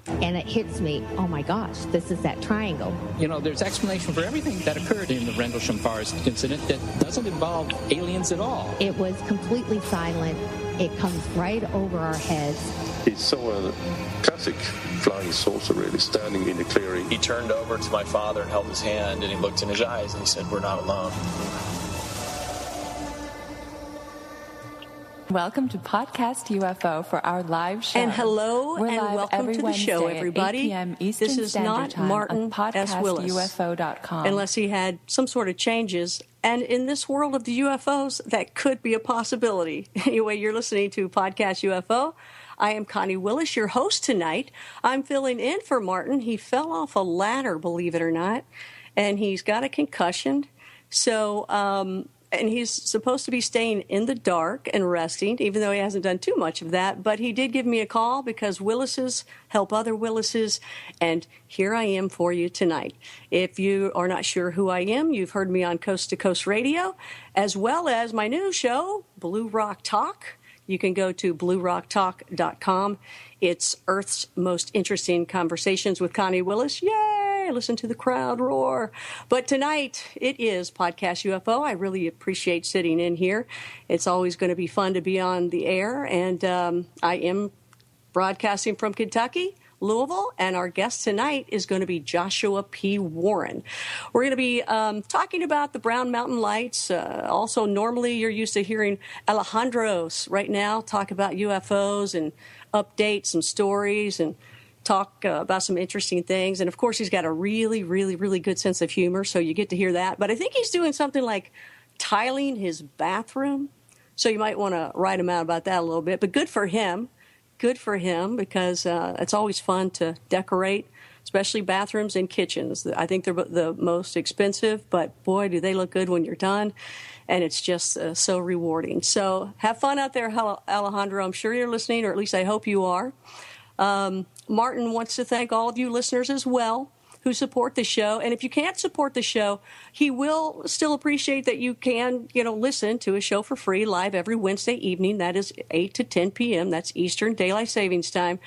and it hits me, oh my gosh, this is that triangle. You know, there's explanation for everything that occurred in the Rendlesham Forest incident that doesn't involve aliens at all. It was completely silent. It comes right over our heads. He saw a classic flying saucer really standing in the clearing. He turned over to my father and held his hand, and he looked in his eyes and he said, "We're not alone." Welcome to Podcast UFO for our live show. And hello We're and welcome to the show, everybody. 8 p.m. Eastern this is Standard not Time Martin on S. Willis, podcastufo.com. unless he had some sort of changes. And in this world of the UFOs, that could be a possibility. Anyway, you're listening to Podcast UFO. I am Connie Willis, your host tonight. I'm filling in for Martin. He fell off a ladder, believe it or not, and he's got a concussion. So, and he's supposed to be staying in the dark and resting, even though he hasn't done too much of that. But he did give me a call because Willises help other Willises, and here I am for you tonight. If you are not sure who I am, you've heard me on Coast to Coast Radio, as well as my new show, Blue Rock Talk. You can go to bluerocktalk.com. It's Earth's most interesting conversations with Connie Willis. Yay! Listen to the crowd roar. But tonight, it is Podcast UFO. I really appreciate sitting in here. It's always going to be fun to be on the air. And I am broadcasting from Kentucky, Louisville, and our guest tonight is going to be Joshua P. Warren. We're going to be talking about the Brown Mountain Lights. Also, normally you're used to hearing Alejandro's right now talk about UFOs and update some stories and talk about some interesting things. And, of course, he's got a really, really, really good sense of humor, so you get to hear that. But I think he's doing something like tiling his bathroom, so you might want to write him out about that a little bit. But good for him. Good for him, because it's always fun to decorate, especially bathrooms and kitchens. I think they're the most expensive, but boy, do they look good when you're done. And it's just so rewarding. So have fun out there, Alejandro. I'm sure you're listening, or at least I hope you are. Martin wants to thank all of you listeners as well who support the show. And if you can't support the show, he will still appreciate that you can, listen to a show for free live every Wednesday evening. That is 8 to 10 p.m. That's Eastern Daylight Savings Time.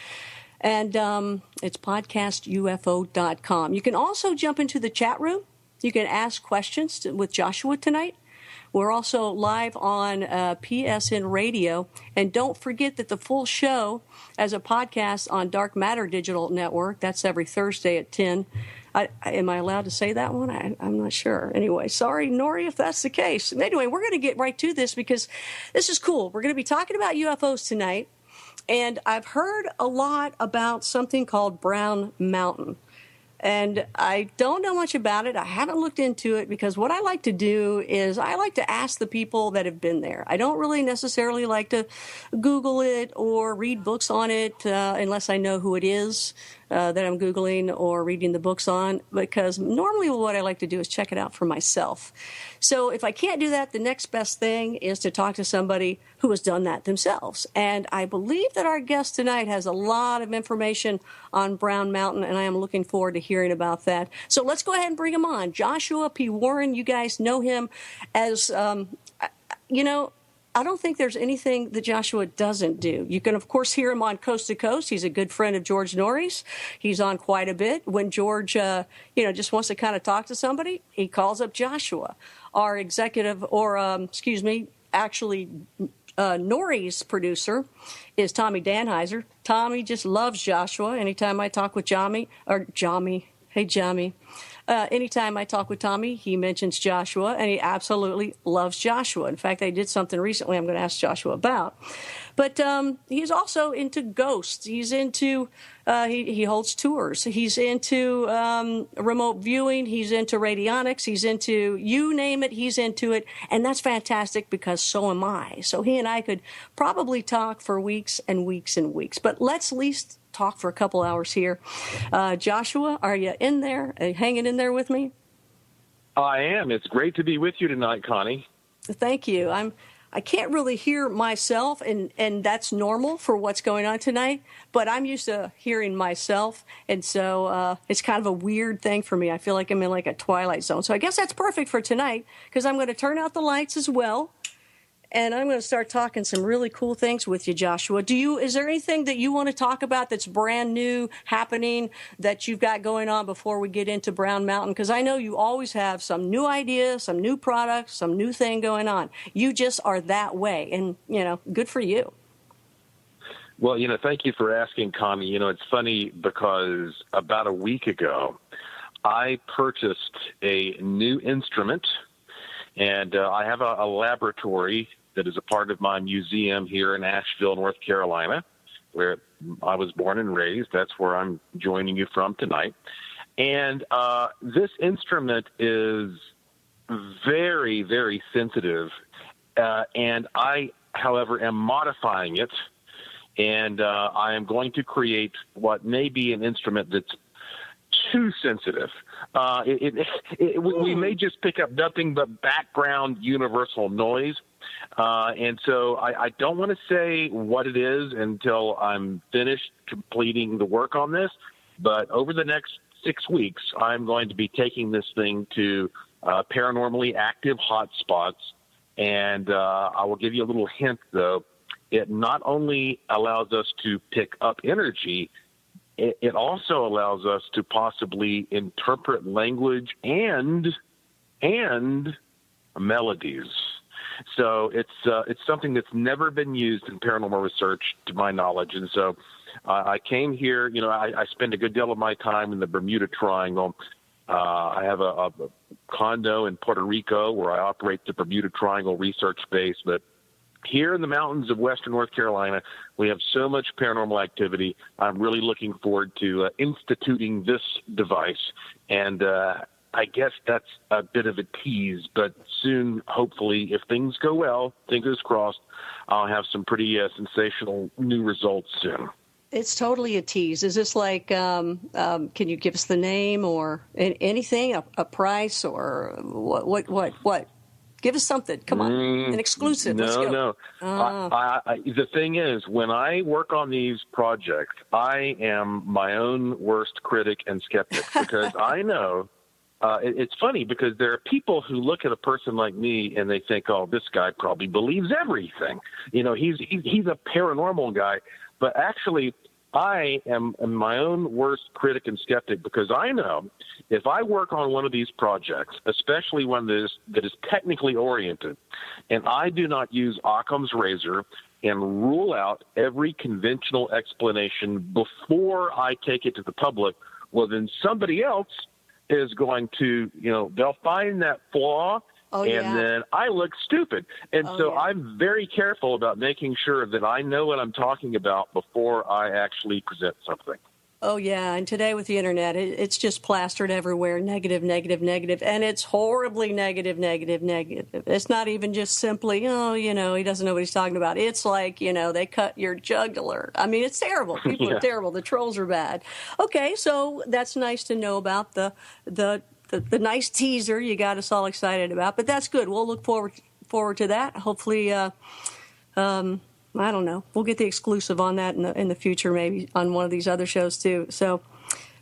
And it's podcastufo.com. You can also jump into the chat room. You can ask questions with Joshua tonight. We're also live on PSN Radio. And don't forget that the full show as a podcast on Dark Matter Digital Network, that's every Thursday at 10. Am I allowed to say that one? I'm not sure. Anyway, sorry, Nori, if that's the case. Anyway, we're going to get right to this because this is cool. We're going to be talking about UFOs tonight. And I've heard a lot about something called Brown Mountain. And I don't know much about it. I haven't looked into it because what I like to do is I like to ask the people that have been there. I don't really necessarily like to Google it or read books on it unless I know who it is that I'm Googling or reading the books on, because normally what I like to do is check it out for myself. So if I can't do that, the next best thing is to talk to somebody who has done that themselves. And I believe that our guest tonight has a lot of information on Brown Mountain, and I am looking forward to hearing about that. So let's go ahead and bring him on. Joshua P. Warren, you guys know him as, I don't think there's anything that Joshua doesn't do. You can, of course, hear him on Coast to Coast. He's a good friend of George Norrie's. He's on quite a bit. When George, just wants to kind of talk to somebody, he calls up Joshua. Our executive, Norrie's producer is Tommy Danheiser. Tommy just loves Joshua. Anytime I talk with Anytime I talk with Tommy, he mentions Joshua, and he absolutely loves Joshua. In fact, I did something recently I'm going to ask Joshua about. But he's also into ghosts. He's into, he holds tours. He's into remote viewing. He's into radionics. He's into, you name it, he's into it. And that's fantastic because so am I. So he and I could probably talk for weeks and weeks and weeks. But let's at least talk for a couple hours here. Joshua, are you in there? Are you hanging in there with me? I am. It's great to be with you tonight, Connie. Thank you. I can't really hear myself, and that's normal for what's going on tonight, but I'm used to hearing myself, and so it's kind of a weird thing for me. I feel like I'm in like a twilight zone. So I guess that's perfect for tonight, because I'm going to turn out the lights as well. and I'm going to start talking some really cool things with you, Joshua. Is there anything that you want to talk about that's brand new happening that you've got going on before we get into Brown Mountain? Because I know you always have some new ideas, some new products, some new thing going on. You just are that way, and, good for you. Well, thank you for asking, Connie. It's funny because about a week ago, I purchased a new instrument, and I have a laboratory that is a part of my museum here in Asheville, North Carolina, where I was born and raised. That's where I'm joining you from tonight. And this instrument is very, very sensitive, and I, however, am modifying it, and I am going to create what may be an instrument that's too sensitive. We may just pick up nothing but background universal noise. And so I don't want to say what it is until I'm finished completing the work on this. But over the next 6 weeks, I'm going to be taking this thing to paranormally active hotspots. And I will give you a little hint, though. It not only allows us to pick up energy, it also allows us to possibly interpret language and melodies. So it's something that's never been used in paranormal research, to my knowledge. And so I came here. I spend a good deal of my time in the Bermuda Triangle. I have a condo in Puerto Rico where I operate the Bermuda Triangle Research Base, but here in the mountains of western North Carolina, we have so much paranormal activity. I'm really looking forward to instituting this device. And I guess that's a bit of a tease, but soon, hopefully, if things go well, fingers crossed, I'll have some pretty sensational new results soon. It's totally a tease. Is this like, can you give us the name or anything, a price or what? Give us something. Come on. An exclusive. Let's go. No. The thing is, when I work on these projects, I am my own worst critic and skeptic because I know it's funny because there are people who look at a person like me and they think, oh, this guy probably believes everything. He's a paranormal guy. But actually, I am my own worst critic and skeptic because I know if I work on one of these projects, especially one that is technically oriented, and I do not use Occam's razor and rule out every conventional explanation before I take it to the public, well, then somebody else is going to, they'll find that flaw. Then I look stupid. And I'm very careful about making sure that I know what I'm talking about before I actually present something. Oh, yeah. And today with the Internet, it's just plastered everywhere. Negative, negative, negative. And it's horribly negative, negative, negative. It's not even just simply, he doesn't know what he's talking about. It's like, they cut your jugular. I mean, it's terrible. People are terrible. The trolls are bad. Okay, so that's nice to know about the nice teaser you got us all excited about, but that's good. We'll look forward to that. Hopefully, I don't know. We'll get the exclusive on that in the future, maybe on one of these other shows too. So,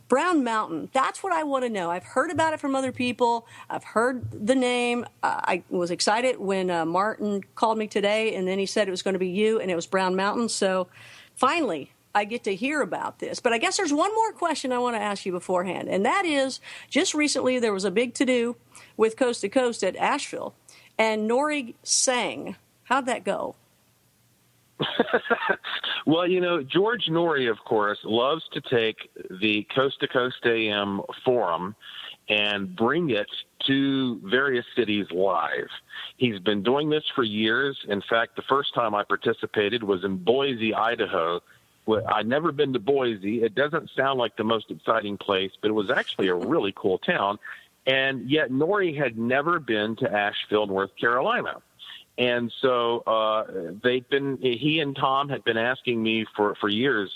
Brown Mountain. That's what I want to know. I've heard about it from other people. I've heard the name. I was excited when Martin called me today, and then he said it was going to be you, and it was Brown Mountain. So, finally, I get to hear about this. But I guess there's one more question I want to ask you beforehand, and that is, just recently there was a big to-do with Coast to Coast at Asheville, and Nori sang. How'd that go? Well, George Nori, of course, loves to take the Coast to Coast AM forum and bring it to various cities live. He's been doing this for years. In fact, the first time I participated was in Boise, Idaho. I'd never been to Boise. It doesn't sound like the most exciting place, but it was actually a really cool town. And yet Nori had never been to Asheville, North Carolina. And so he and Tom had been asking me for years,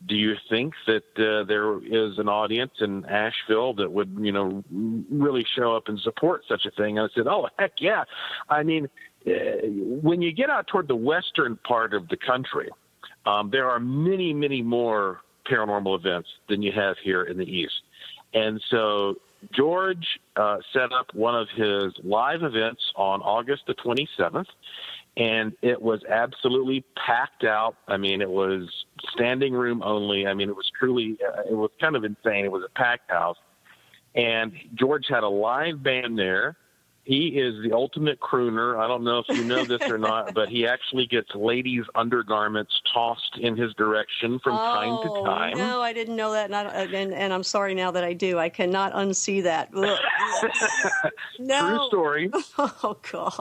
do you think that there is an audience in Asheville that would, really show up and support such a thing? And I said, oh, heck yeah. I mean, when you get out toward the western part of the country, there are many, many more paranormal events than you have here in the East. And so George set up one of his live events on August the 27th, and it was absolutely packed out. I mean, it was standing room only. I mean, it was truly, it was kind of insane. It was a packed house. And George had a live band there. He is the ultimate crooner. I don't know if you know this or not, but he actually gets ladies' undergarments tossed in his direction from time to time. No, I didn't know that, and I'm sorry now that I do. I cannot unsee that. No. True story. Oh God.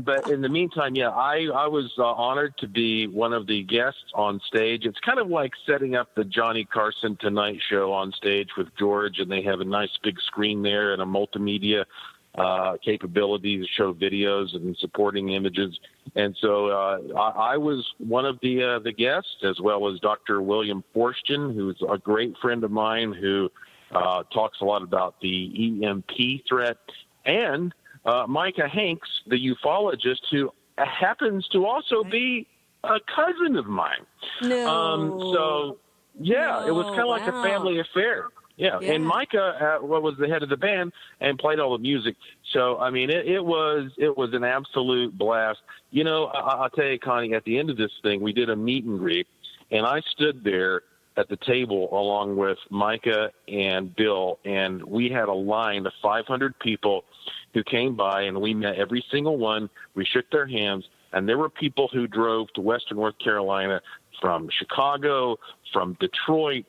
But in the meantime, yeah, I was honored to be one of the guests on stage. It's kind of like setting up the Johnny Carson Tonight Show on stage with George, and they have a nice big screen there and a multimedia capability to show videos and supporting images. And so I was one of the guests, as well as Dr. William Forstchen, who's a great friend of mine who talks a lot about the EMP threat, and Micah Hanks, the ufologist, who happens to also be a cousin of mine. No. It was kind of like a family affair. Yeah, and Micah was the head of the band and played all the music. So, I mean, it was an absolute blast. You know, I'll tell you, Connie, at the end of this thing, we did a meet and greet, and I stood there at the table along with Micah and Bill, and we had a line of 500 people who came by, and we met every single one. We shook their hands, and there were people who drove to Western North Carolina from Chicago, from Detroit,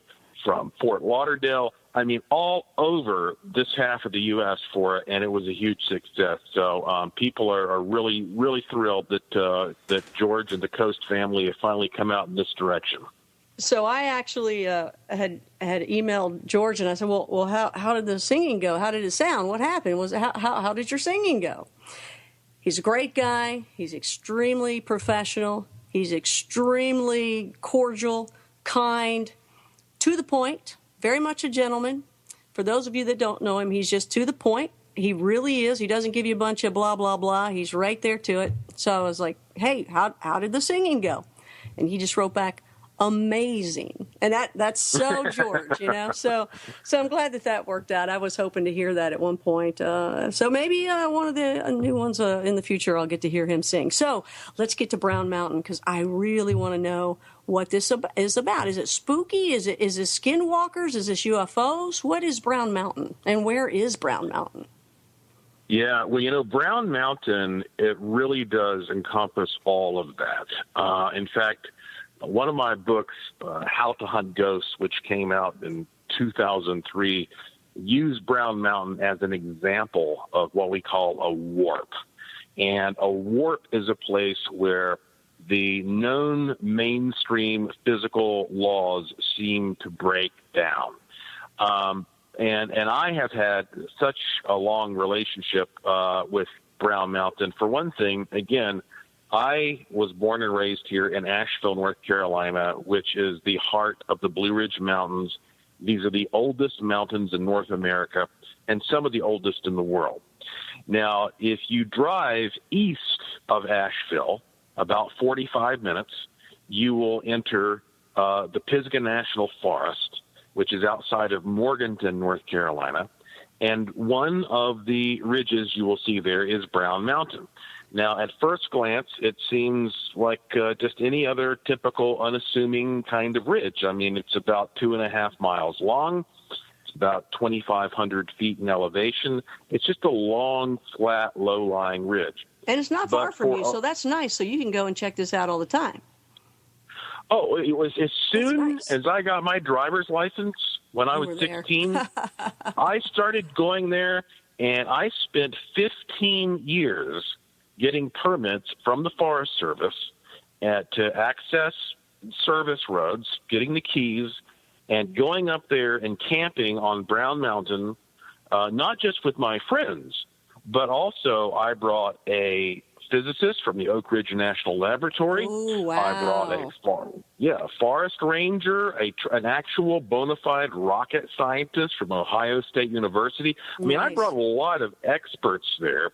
from Fort Lauderdale. I mean, all over this half of the U.S. for it, and it was a huge success. So people are really, really thrilled that George and the Coast family have finally come out in this direction. So I actually had emailed George, and I said, well, how did the singing go? How did it sound? What happened? How did your singing go? He's a great guy. He's extremely professional. He's extremely cordial, kind, to the point, very much a gentleman. For those of you that don't know him, he's just to the point. He really is. He doesn't give you a bunch of blah, blah, blah. He's right there to it. So I was like, hey, how did the singing go? And he just wrote back, amazing. And that's so George, you know. So I'm glad that worked out. I was hoping to hear that at one point. So maybe one of the new ones in the future, I'll get to hear him sing. So let's get to Brown Mountain, because I really want to know what this is about. Is it spooky? Is it skinwalkers? Is this UFOs? What is Brown Mountain, and where is Brown Mountain? Yeah, well, you know, Brown Mountain, it really does encompass all of that. In fact, one of my books, How to Hunt Ghosts, which came out in 2003, used Brown Mountain as an example of what we call a warp. And a warp is a place where the known mainstream physical laws seem to break down. And I have had such a long relationship with Brown Mountain. For one thing, again, I was born and raised here in Asheville, North Carolina, which is the heart of the Blue Ridge Mountains. These are the oldest mountains in North America and some of the oldest in the world. Now, if you drive east of Asheville, about 45 minutes, you will enter the Pisgah National Forest, which is outside of Morganton, North Carolina. And one of the ridges you will see there is Brown Mountain. Now, at first glance, it seems like just any other typical unassuming kind of ridge. I mean, it's about 2.5 miles long. It's about 2,500 feet in elevation. It's just a long, flat, low-lying ridge. And it's not far from you, so that's nice. So you can go and check this out all the time. Oh, it was as soon as I got my driver's license when I was 16, I started going there, and I spent 15 years getting permits from the Forest Service to access service roads, getting the keys, and going up there and camping on Brown Mountain, not just with my friends, but also I brought a physicist from the Oak Ridge National Laboratory. Ooh, wow. I brought a forest ranger, an actual bona fide rocket scientist from Ohio State University. I mean, I brought a lot of experts there,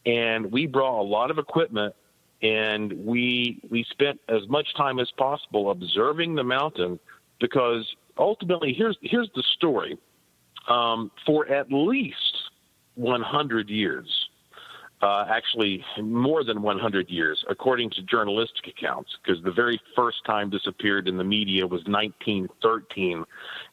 and we brought a lot of equipment, and we spent as much time as possible observing the mountain, because ultimately, here's the story. For at least 100 years, actually more than 100 years, according to journalistic accounts, because the very first time this appeared in the media was 1913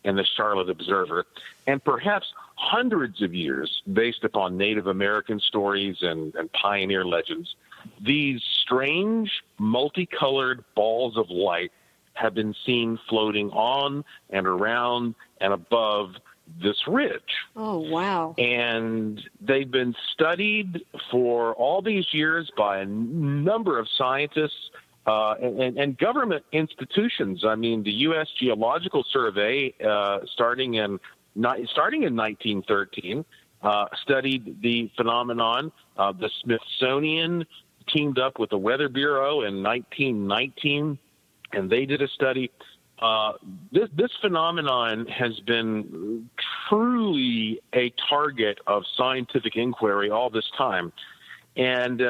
in the Charlotte Observer, and perhaps hundreds of years based upon Native American stories and pioneer legends. These strange, multicolored balls of light have been seen floating on and around and above this ridge. Oh, wow. And they've been studied for all these years by a number of scientists and government institutions. I mean, the U.S. Geological Survey, starting in 1913, studied the phenomenon. The Smithsonian teamed up with the Weather Bureau in 1919, and they did a study. This phenomenon has been truly a target of scientific inquiry all this time. And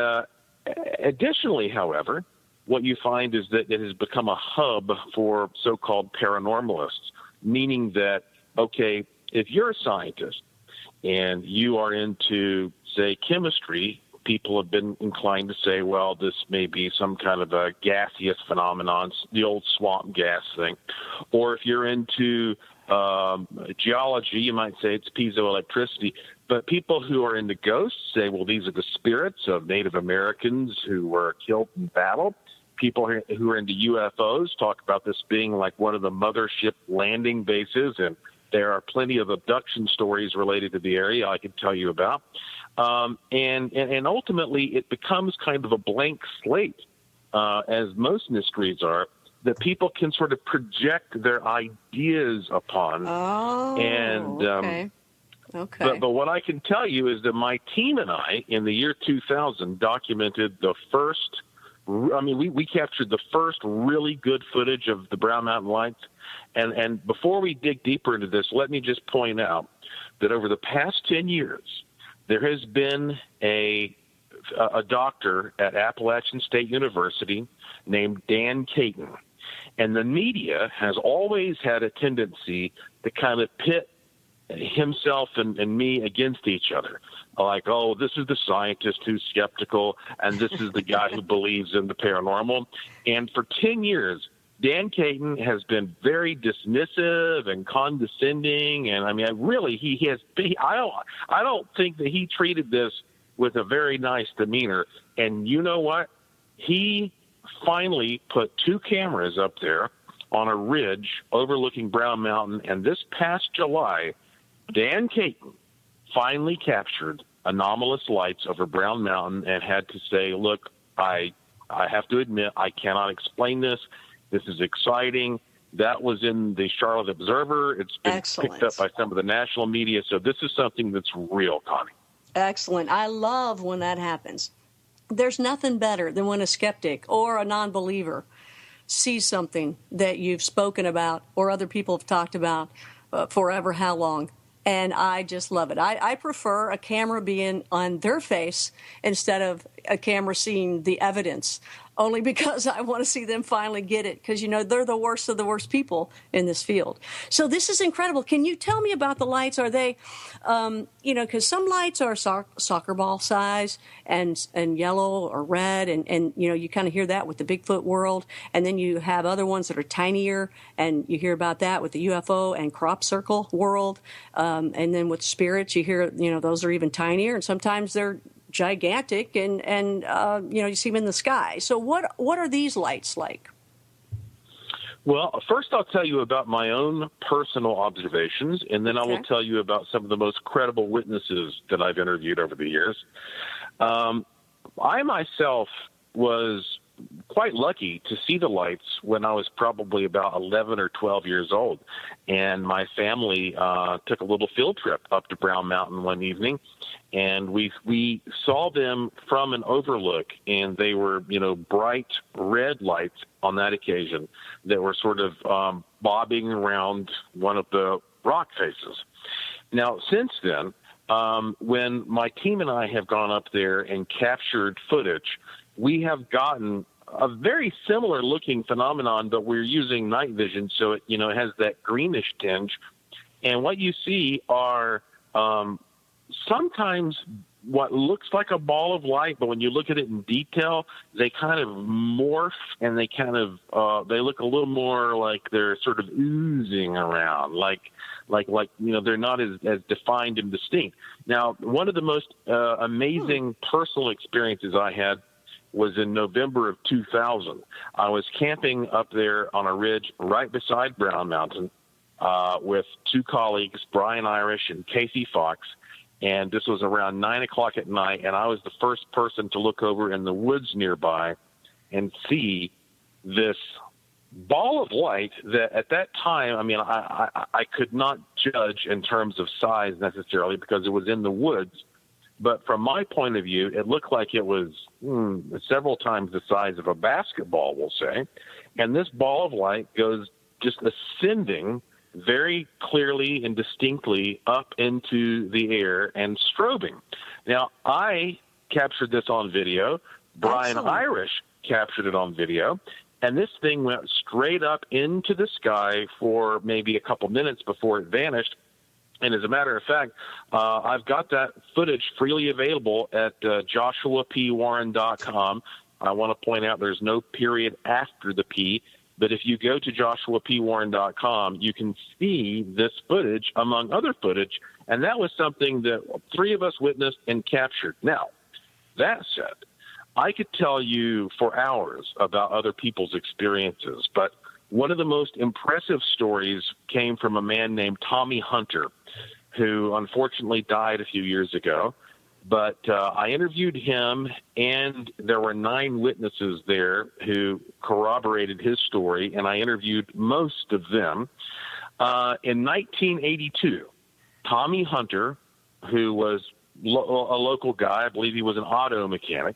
additionally, however, what you find is that it has become a hub for so-called paranormalists, meaning that, okay, if you're a scientist and you are into, say, chemistry, people have been inclined to say, well, this may be some kind of a gaseous phenomenon, the old swamp gas thing. Or if you're into geology, you might say it's piezoelectricity. But people who are into ghosts say, well, these are the spirits of Native Americans who were killed in battle. People who are into UFOs talk about this being like one of the mothership landing bases, and there are plenty of abduction stories related to the area I could tell you about. And ultimately, it becomes kind of a blank slate, as most mysteries are, that people can sort of project their ideas upon. Oh, and, okay. Okay. But what I can tell you is that my team and I, in the year 2000, documented the first. I mean, we captured the first really good footage of the Brown Mountain Lights. And before we dig deeper into this, let me just point out that over the past 10 years, there has been a doctor at Appalachian State University named Dan Caton. And the media has always had a tendency to kind of pit himself and me against each other. Like, oh, this is the scientist who's skeptical, and this is the guy who believes in the paranormal. And for 10 years, Dan Caton has been very dismissive and condescending, and I mean, I don't think that he treated this with a very nice demeanor. And you know what? He finally put 2 cameras up there on a ridge overlooking Brown Mountain, and this past July, Dan Caton finally captured anomalous lights over Brown Mountain and had to say, look, I have to admit, I cannot explain this. This is exciting. That was in the Charlotte Observer. It's been picked up by some of the national media. So this is something that's real, Connie. Excellent. I love when that happens. There's nothing better than when a skeptic or a non-believer sees something that you've spoken about or other people have talked about forever how long. And I just love it. I prefer a camera being on their face instead of a camera seeing the evidence, only because I want to see them finally get it, because, you know, they're the worst of the worst people in this field. So this is incredible. Can you tell me about the lights? Are they, because some lights are soccer ball size and yellow or red, and you kind of hear that with the Bigfoot world. And then you have other ones that are tinier, and you hear about that with the UFO and crop circle world. And then with spirits, you hear, those are even tinier, and sometimes they're gigantic, and you see them in the sky. So what are these lights like? Well, first I'll tell you about my own personal observations, and then I will tell you about some of the most credible witnesses that I've interviewed over the years. I myself was quite lucky to see the lights when I was probably about 11 or 12 years old. And my family took a little field trip up to Brown Mountain one evening, and we saw them from an overlook, and they were, bright red lights on that occasion that were sort of bobbing around one of the rock faces. Now, since then, when my team and I have gone up there and captured footage, we have gotten a very similar looking phenomenon, but we're using night vision, so it has that greenish tinge. And what you see are sometimes what looks like a ball of light, but when you look at it in detail, they kind of morph and they kind of they look a little more like they're sort of oozing around, like they're not as defined and distinct. Now, one of the most amazing personal experiences I had was in November of 2000. I was camping up there on a ridge right beside Brown Mountain with two colleagues, Brian Irish and Casey Fox. And this was around 9 o'clock at night, and I was the first person to look over in the woods nearby and see this ball of light that at that time, I mean, I could not judge in terms of size necessarily because it was in the woods. But from my point of view, it looked like it was several times the size of a basketball, we'll say. And this ball of light goes just ascending very clearly and distinctly up into the air and strobing. Now, I captured this on video. Brian Irish captured it on video. And this thing went straight up into the sky for maybe a couple minutes before it vanished. And as a matter of fact, I've got that footage freely available at joshuapwarren.com. I want to point out there's no period after the P. But if you go to joshuapwarren.com, you can see this footage, among other footage, and that was something that three of us witnessed and captured. Now, that said, I could tell you for hours about other people's experiences, but one of the most impressive stories came from a man named Tommy Hunter, who unfortunately died a few years ago. But I interviewed him, and there were 9 witnesses there who corroborated his story, and I interviewed most of them. In 1982, Tommy Hunter, who was a local guy, I believe he was an auto mechanic,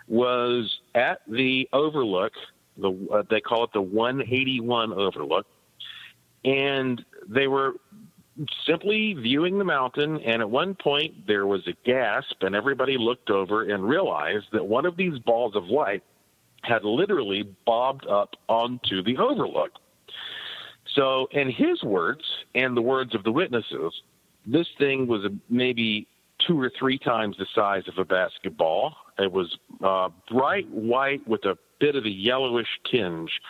was at the overlook, they call it the 181 overlook, and they were simply viewing the mountain, and at one point there was a gasp, and everybody looked over and realized that one of these balls of light had literally bobbed up onto the overlook. So in his words and the words of the witnesses, this thing was maybe 2 or 3 times the size of a basketball. It was bright white with a bit of a yellowish tinge,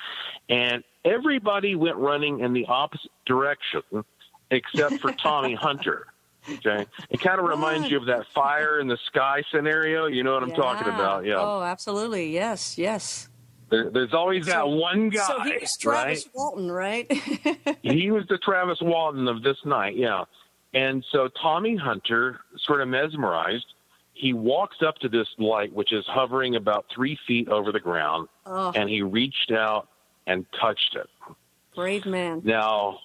and everybody went running in the opposite direction except for Tommy Hunter. Okay, it kind of reminds you of that fire in the sky scenario. You know what I'm talking about? Yeah. Oh, absolutely. Yes, yes. There's always that one guy. So he was Travis Walton, right? He was the Travis Walton of this night. Yeah. And so Tommy Hunter, sort of mesmerized, he walks up to this light, which is hovering about 3 feet over the ground, and he reached out and touched it. Brave man. Now.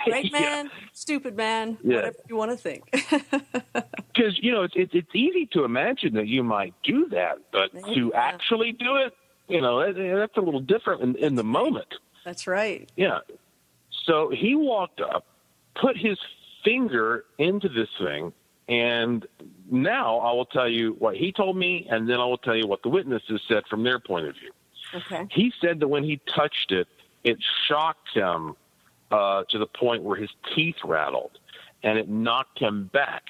Great man, stupid man, whatever you want to think. Because, it's easy to imagine that you might do that, but to actually do it, that's a little different in the moment. That's right. Yeah. So he walked up, put his finger into this thing, and now I will tell you what he told me, and then I will tell you what the witnesses said from their point of view. Okay. He said that when he touched it, it shocked him to the point where his teeth rattled, and it knocked him back.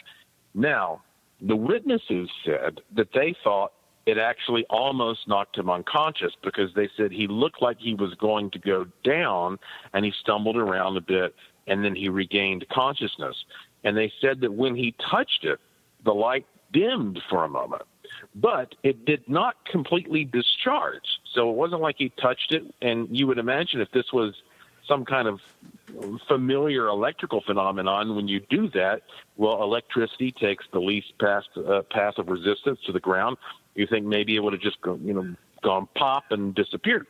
Now, the witnesses said that they thought it actually almost knocked him unconscious because they said he looked like he was going to go down, and he stumbled around a bit, and then he regained consciousness. And they said that when he touched it, the light dimmed for a moment, but it did not completely discharge. So it wasn't like he touched it, and you would imagine if this was some kind of familiar electrical phenomenon, when you do that, well, electricity takes the least path of resistance to the ground. You think maybe it would have just gone pop and disappeared.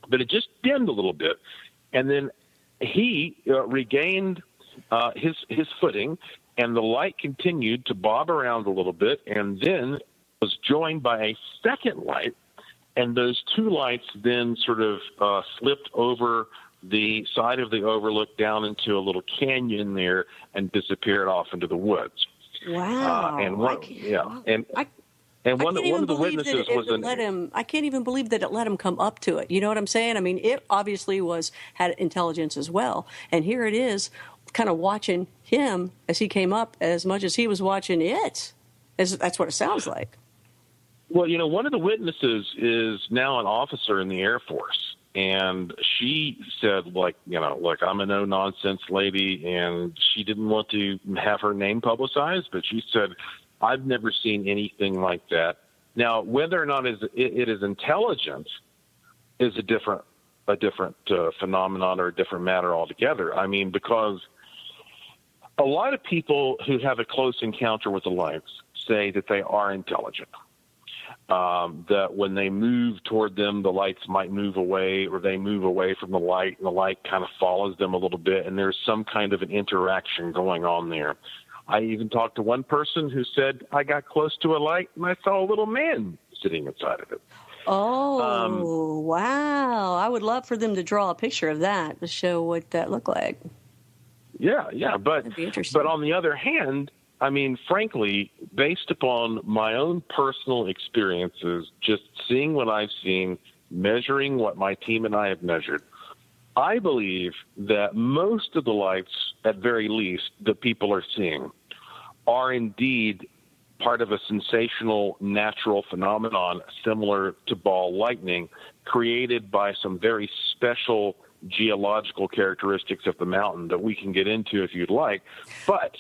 But it just dimmed a little bit. And then he regained his footing, and the light continued to bob around a little bit, and then was joined by a second light, and those 2 lights then sort of slipped over the side of the overlook down into a little canyon there and disappeared off into the woods. Wow. And one of the witnesses was I can't even believe that it let him come up to it. You know what I'm saying? I mean, it obviously had intelligence as well. And here it is, kind of watching him as he came up as much as he was watching it. That's what it sounds like. Well, one of the witnesses is now an officer in the Air Force. And she said, look, I'm a no-nonsense lady, and she didn't want to have her name publicized, but she said, I've never seen anything like that. Now, whether or not it is intelligent is a different phenomenon or a different matter altogether. I mean, because a lot of people who have a close encounter with the lights say that they are intelligent. That when they move toward them, the lights might move away, or they move away from the light, and the light kind of follows them a little bit, and there's some kind of an interaction going on there. I even talked to one person who said, I got close to a light, and I saw a little man sitting inside of it. Oh, wow. I would love for them to draw a picture of that to show what that looked like. Yeah, but on the other hand, I mean, frankly, based upon my own personal experiences, just seeing what I've seen, measuring what my team and I have measured, I believe that most of the lights, at very least, that people are seeing are indeed part of a sensational natural phenomenon similar to ball lightning, created by some very special geological characteristics of the mountain that we can get into if you'd like. But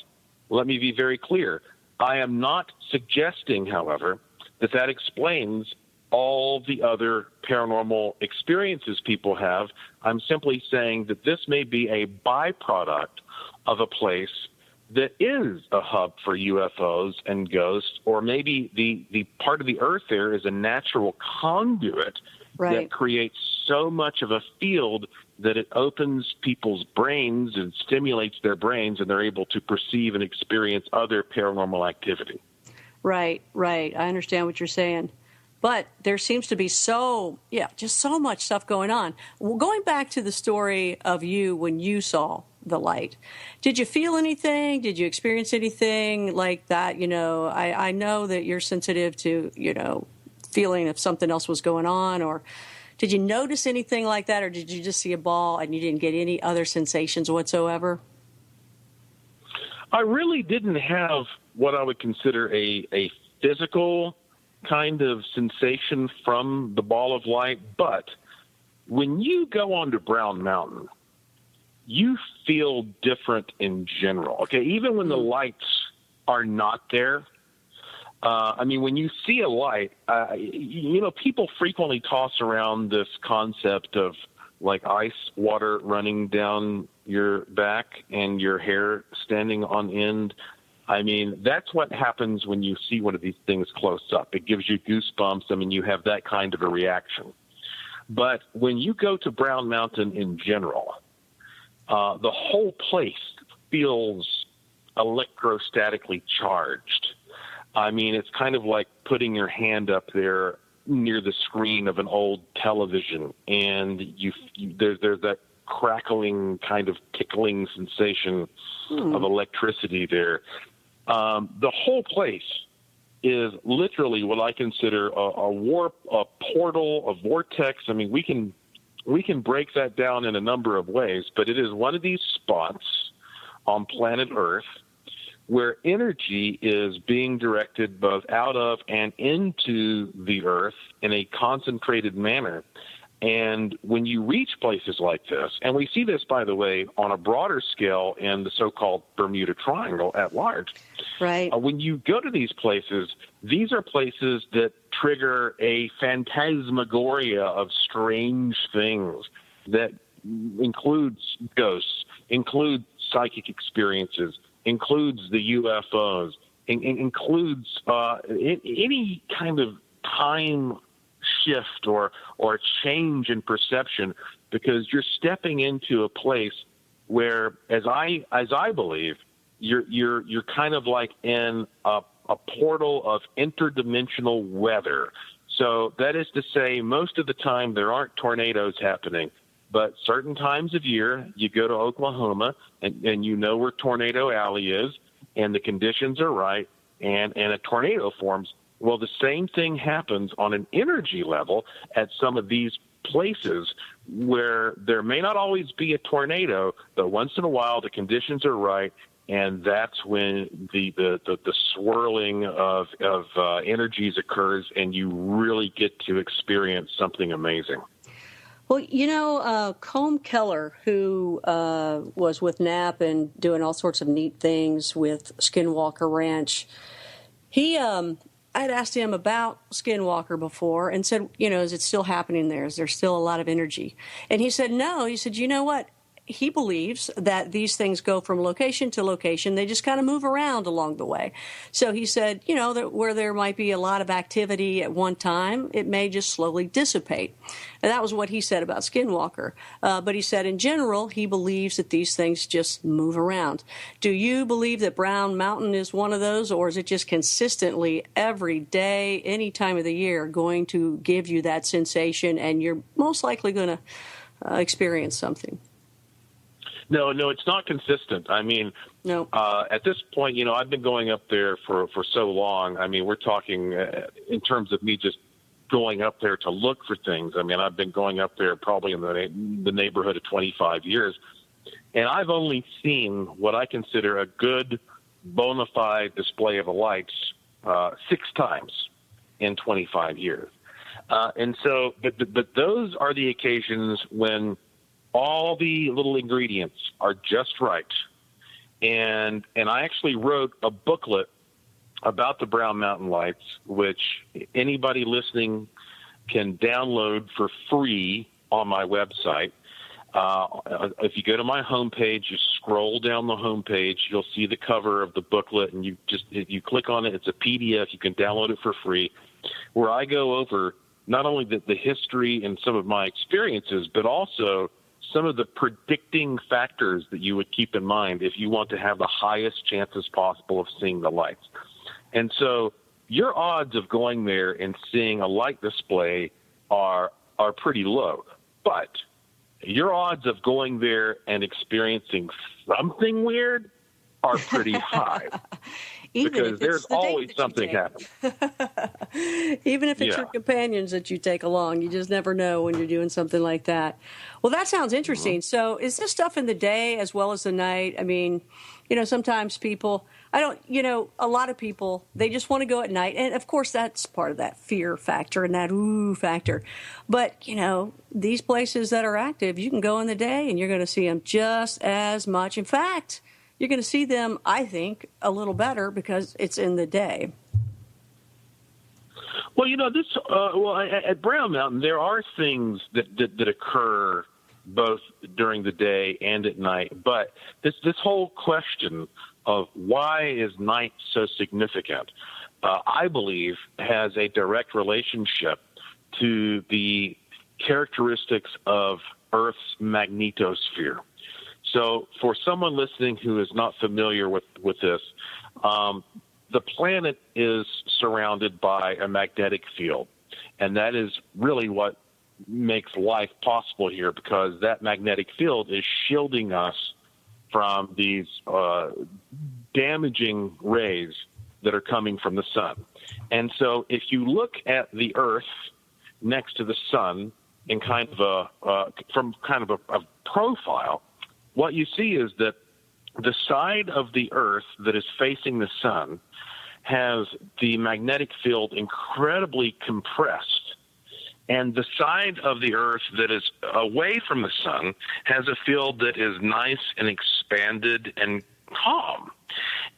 let me be very clear. I am not suggesting, however, that explains all the other paranormal experiences people have. I'm simply saying that this may be a byproduct of a place that is a hub for UFOs and ghosts, or maybe the part of the earth there is a natural conduit that creates so much of a field that it opens people's brains and stimulates their brains, and they're able to perceive and experience other paranormal activity. Right. I understand what you're saying. But there seems to be just so much stuff going on. Well, going back to the story of you when you saw the light, did you feel anything? Did you experience anything like that? I know that you're sensitive to, feeling if something else was going on, or did you notice anything like that, or did you just see a ball and you didn't get any other sensations whatsoever? I really didn't have what I would consider a physical kind of sensation from the ball of light, but when you go onto Brown Mountain, you feel different in general. Okay, even when the lights are not there. When you see a light, people frequently toss around this concept of like ice water running down your back and your hair standing on end. I mean, that's what happens when you see one of these things close up. It gives you goosebumps. I mean, you have that kind of a reaction. But when you go to Brown Mountain in general, the whole place feels electrostatically charged. I mean, it's kind of like putting your hand up there near the screen of an old television, and there's that crackling kind of tickling sensation of electricity there. The whole place is literally what I consider a warp, a portal, a vortex. I mean, we can break that down in a number of ways, but it is one of these spots on planet Earth where energy is being directed both out of and into the earth in a concentrated manner. And when you reach places like this, and we see this, by the way, on a broader scale in the so-called Bermuda Triangle at large. Right. When you go to these are places that trigger a phantasmagoria of strange things that includes ghosts, include psychic experiences, includes the UFOs, includes any kind of time shift or change in perception, because you're stepping into a place where, as I believe, you're kind of like in a portal of interdimensional weather. So that is to say, most of the time there aren't tornadoes happening. But certain times of year, you go to Oklahoma, and you know where Tornado Alley is, and the conditions are right, and a tornado forms. Well, the same thing happens on an energy level at some of these places where there may not always be a tornado, but once in a while the conditions are right, and that's when the swirling of energies occurs, and you really get to experience something amazing. Well, Colm Keller, who was with Knapp and doing all sorts of neat things with Skinwalker Ranch, I had asked him about Skinwalker before and said, is it still happening there? Is there still a lot of energy? And he said, no. He said, you know what? He believes that these things go from location to location. They just kind of move around along the way. So he said, that where there might be a lot of activity at one time, it may just slowly dissipate. And that was what he said about Skinwalker. But he said in general, he believes that these things just move around. Do you believe that Brown Mountain is one of those, or is it just consistently every day, any time of the year, going to give you that sensation and you're most likely going to experience something? No, it's not consistent. I mean, no. At this point, I've been going up there for so long. I mean, we're talking in terms of me just going up there to look for things. I mean, I've been going up there probably in the neighborhood of 25 years, and I've only seen what I consider a good, bona fide display of the lights 6 times in 25 years. And so, but those are the occasions when all the little ingredients are just right. And I actually wrote a booklet about the Brown Mountain Lights, which anybody listening can download for free on my website. If you go to my homepage, you scroll down the homepage, you'll see the cover of the booklet, and you click on it. It's a PDF. You can download it for free, where I go over not only the history and some of my experiences, but also some of the predicting factors that you would keep in mind if you want to have the highest chances possible of seeing the lights. And so your odds of going there and seeing a light display are pretty low. But your odds of going there and experiencing something weird are pretty high. Because there's always something happening. Even if it's your companions that you take along, you just never know when you're doing something like that. Well, that sounds interesting. Mm-hmm. So is this stuff in the day as well as the night? I mean, sometimes people, a lot of people, they just want to go at night. And, of course, that's part of that fear factor and that ooh factor. But, these places that are active, you can go in the day and you're going to see them just as much. In fact, you're going to see them, I think, a little better because it's in the day. Well, at Brown Mountain, there are things that occur both during the day and at night. But this whole question of why is night so significant, I believe, has a direct relationship to the characteristics of Earth's magnetosphere. So for someone listening who is not familiar with this, the planet is surrounded by a magnetic field, and that is really what makes life possible here, because that magnetic field is shielding us from these damaging rays that are coming from the sun. And so if you look at the Earth next to the sun in from a profile, what you see is that the side of the Earth that is facing the sun has the magnetic field incredibly compressed, and the side of the Earth that is away from the sun has a field that is nice and expanded and calm.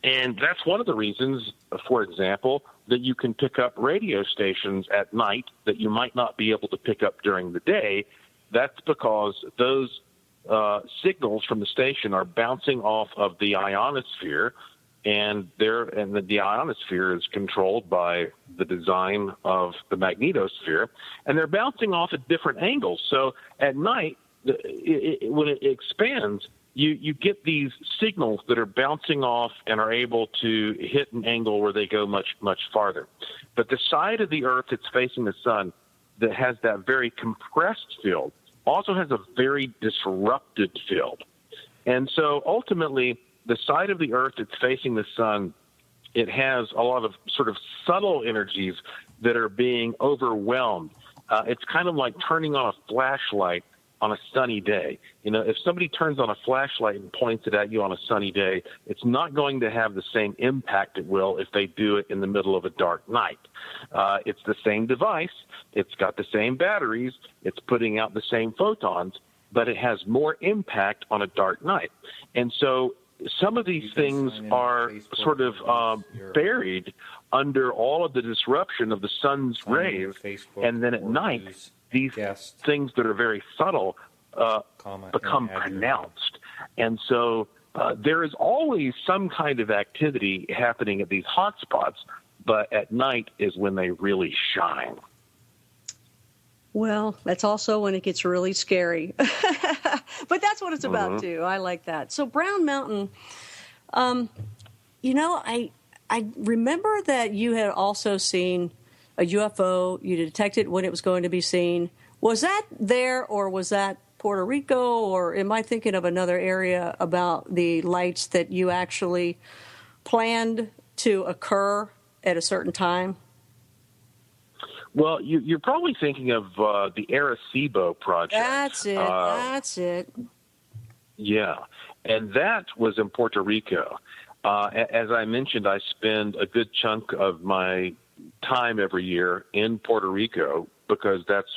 And that's one of the reasons, for example, that you can pick up radio stations at night that you might not be able to pick up during the day. That's because those signals from the station are bouncing off of the ionosphere, and the ionosphere is controlled by the design of the magnetosphere, and they're bouncing off at different angles. So at night, when it expands, you get these signals that are bouncing off and are able to hit an angle where they go much, much farther. But the side of the Earth that's facing the sun that has that very compressed field also has a very disrupted field. And so ultimately, the side of the Earth that's facing the sun, it has a lot of sort of subtle energies that are being overwhelmed. It's kind of like turning on a flashlight on a sunny day. You know, if somebody turns on a flashlight and points it at you on a sunny day, it's not going to have the same impact it will if they do it in the middle of a dark night. It's the same device. It's got the same batteries. It's putting out the same photons, but it has more impact on a dark night. And so some of these things are sort of buried under all of the disruption of the sun's rays, and then at night, these things that are very subtle become pronounced. And so there is always some kind of activity happening at these hot spots, but at night is when they really shine. Well, that's also when it gets really scary. But that's what it's about, too. I like that. So Brown Mountain, you know, I remember that you had also seen a UFO. You detected when it was going to be seen. Was that there, or was that Puerto Rico, or am I thinking of another area about the lights that you actually planned to occur at a certain time? Well, you're probably thinking of the Arecibo project. That's it. Yeah, and that was in Puerto Rico. As I mentioned, I spend a good chunk of my time every year in Puerto Rico because that's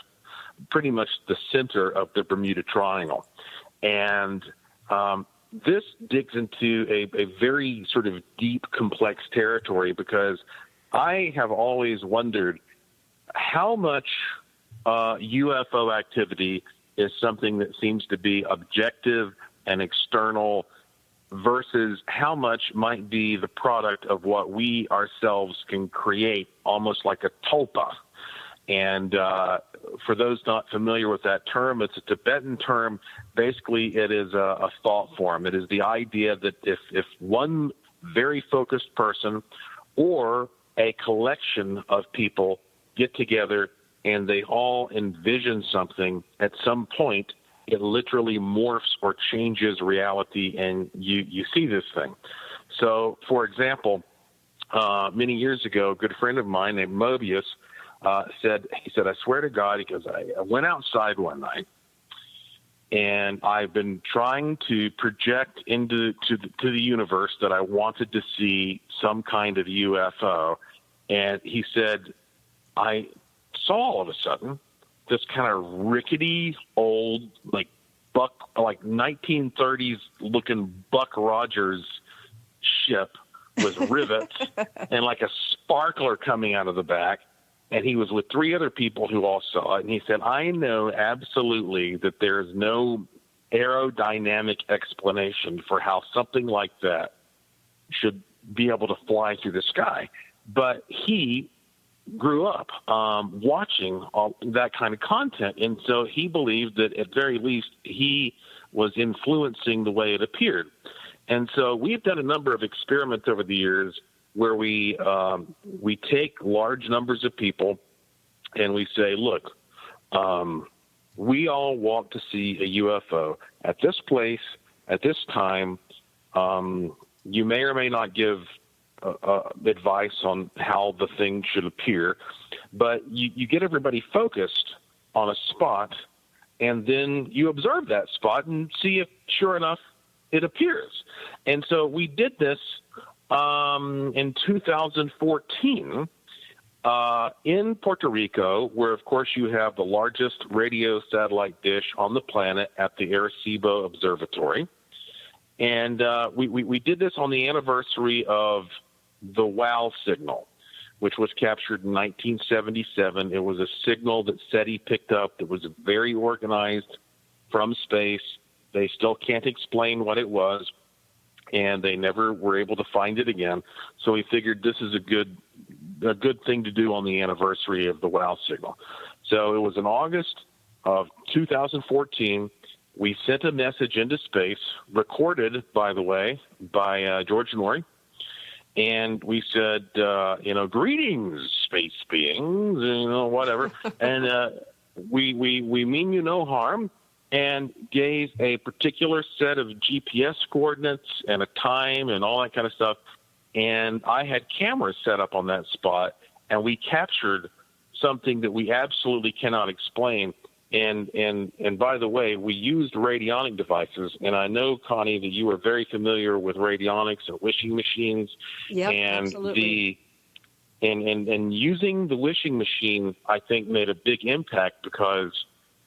pretty much the center of the Bermuda Triangle. And this digs into a very sort of deep, complex territory because I have always wondered how much UFO activity is something that seems to be objective and external versus how much might be the product of what we ourselves can create, almost like a tulpa. And for those not familiar with that term, it's a Tibetan term. Basically, it is a thought form. It is the idea that if one very focused person or a collection of people get together and they all envision something, at some point it literally morphs or changes reality, and you see this thing. So, for example, many years ago, a good friend of mine named Mobius said, I swear to God, because I went outside one night, and I've been trying to project into the universe that I wanted to see some kind of UFO, and he said, I saw all of a sudden this kind of rickety old, like 1930s looking Buck Rogers ship with rivets and like a sparkler coming out of the back. And he was with three other people who all saw it. And he said, I know absolutely that there's no aerodynamic explanation for how something like that should be able to fly through the sky. But he grew up watching all that kind of content. And so he believed that at very least he was influencing the way it appeared. And so we've done a number of experiments over the years where we take large numbers of people and we say, look, we all want to see a UFO at this place, at this time. You may or may not give advice on how the thing should appear, but you get everybody focused on a spot, and then you observe that spot and see if, sure enough, it appears. And so we did this in 2014 in Puerto Rico, where, of course, you have the largest radio satellite dish on the planet at the Arecibo Observatory. And we did this on the anniversary of the WOW signal, which was captured in 1977. It was a signal that SETI picked up that was very organized from space. They still can't explain what it was, and they never were able to find it again. So we figured this is a good thing to do on the anniversary of the WOW signal. So it was in August of 2014. We sent a message into space, recorded, by the way, by George Norrie. And we said, greetings, space beings, whatever. And we mean you no harm, and gave a particular set of GPS coordinates and a time and all that kind of stuff. And I had cameras set up on that spot, and we captured something that we absolutely cannot explain. And by the way, we used radionic devices, and I know, Connie, that you are very familiar with radionics and wishing machines. Yep, and absolutely. And using the wishing machine, I think, made a big impact because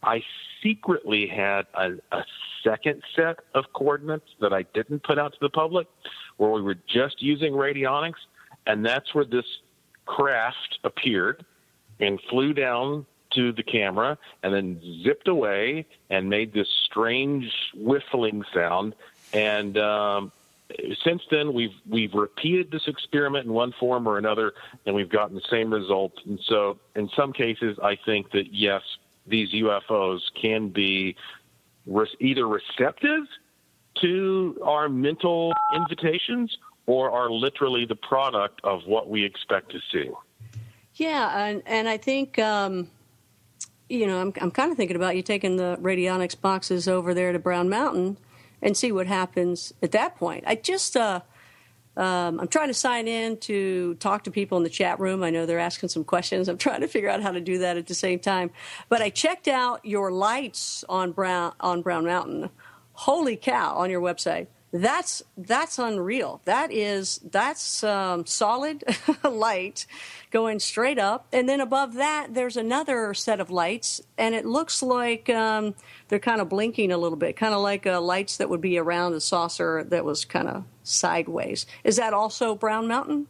I secretly had a second set of coordinates that I didn't put out to the public, where we were just using radionics, and that's where this craft appeared and flew down to the camera and then zipped away and made this strange whistling sound. And since then, we've repeated this experiment in one form or another, and we've gotten the same results. And so in some cases, I think that, yes, these UFOs can be either receptive to our mental invitations or are literally the product of what we expect to see. Yeah, and I think, I'm kind of thinking about you taking the radionics boxes over there to Brown Mountain and see what happens at that point. I just, I'm trying to sign in to talk to people in the chat room. I know they're asking some questions. I'm trying to figure out how to do that at the same time. But I checked out your lights on Brown Mountain. Holy cow, on your website. That's unreal. That's solid light going straight up, and then above that there's another set of lights, and it looks like they're kind of blinking a little bit, kind of like lights that would be around a saucer that was kind of sideways. Is that also Brown Mountain?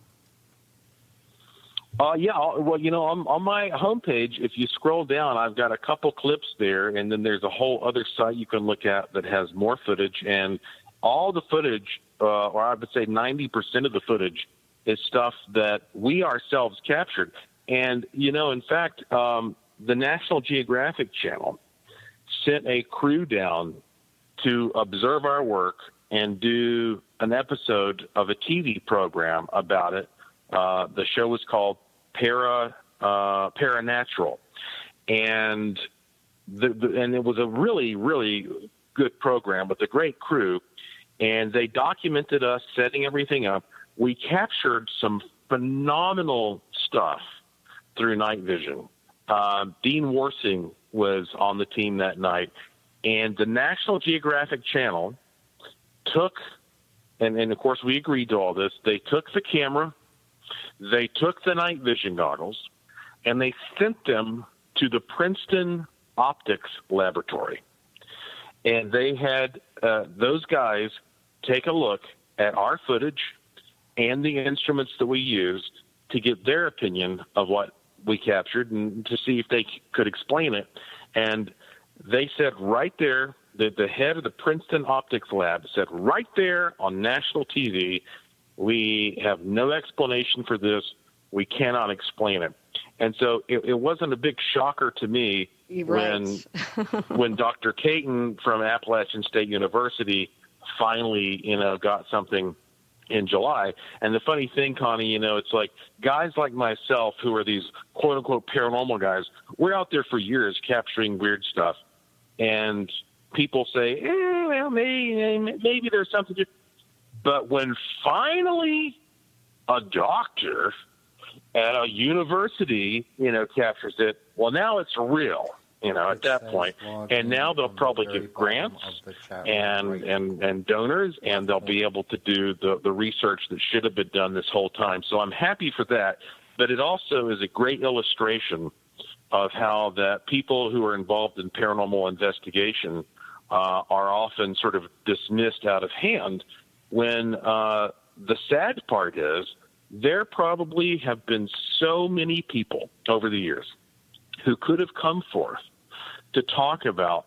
Yeah. Well, on my homepage, if you scroll down, I've got a couple clips there, and then there's a whole other site you can look at that has more footage. And all the footage, or I would say 90% of the footage, is stuff that we ourselves captured. And, in fact, the National Geographic Channel sent a crew down to observe our work and do an episode of a TV program about it. The show was called Paranatural. And and it was a really, really good program with a great crew. And they documented us setting everything up. We captured some phenomenal stuff through night vision. Dean Warsing was on the team that night. And the National Geographic Channel took, and of course we agreed to all this, they took the camera, they took the night vision goggles, and they sent them to the Princeton Optics Laboratory. And they had those guys take a look at our footage and the instruments that we used to get their opinion of what we captured and to see if they could explain it. And they said right there, the head of the Princeton Optics Lab said right there on national TV, we have no explanation for this. We cannot explain it. And so it wasn't a big shocker to me when Dr. Caton from Appalachian State University finally, got something in July. And the funny thing, Connie, it's like guys like myself who are these quote unquote paranormal guys, we're out there for years capturing weird stuff. And people say, well, maybe there's something to. But when finally a doctor at a university, captures it, well, now it's real. At that point. And now they'll probably give grants and donors, and they'll be able to do the research that should have been done this whole time. So I'm happy for that. But it also is a great illustration of how that people who are involved in paranormal investigation are often sort of dismissed out of hand when the sad part is there probably have been so many people over the years who could have come forth to talk about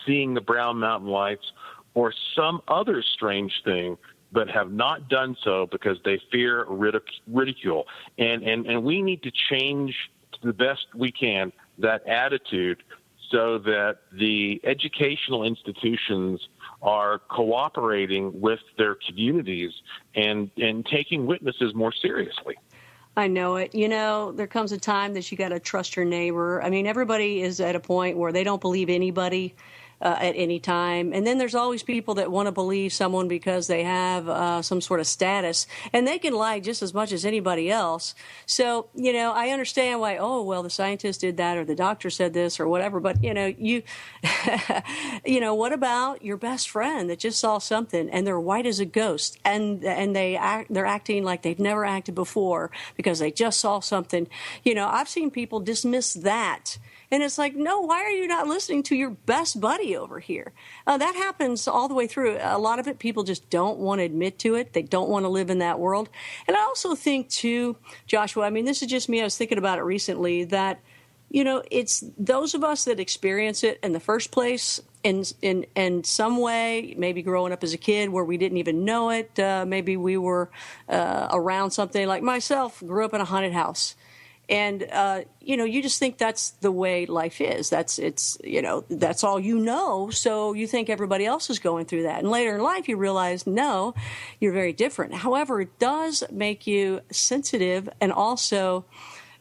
seeing the Brown Mountain Lights or some other strange thing, but have not done so because they fear ridicule. And we need to change to the best we can that attitude so that the educational institutions are cooperating with their communities and taking witnesses more seriously. I know it. There comes a time that you got to trust your neighbor. I mean, everybody is at a point where they don't believe anybody, at any time. And then there's always people that want to believe someone because they have some sort of status, and they can lie just as much as anybody else. So, I understand why, the scientist did that or the doctor said this or whatever. But, what about your best friend that just saw something and they're white as a ghost and they're acting like they've never acted before because they just saw something? I've seen people dismiss that. And it's like, no, why are you not listening to your best buddy over here? That happens all the way through. A lot of it, people just don't want to admit to it. They don't want to live in that world. And I also think, too, Joshua, I mean, this is just me. I was thinking about it recently that, it's those of us that experience it in the first place in some way, maybe growing up as a kid where we didn't even know it. Maybe we were around something like myself, grew up in a haunted house. And, you just think that's the way life is. That's all you know. So you think everybody else is going through that. And later in life, you realize, no, you're very different. However, it does make you sensitive and also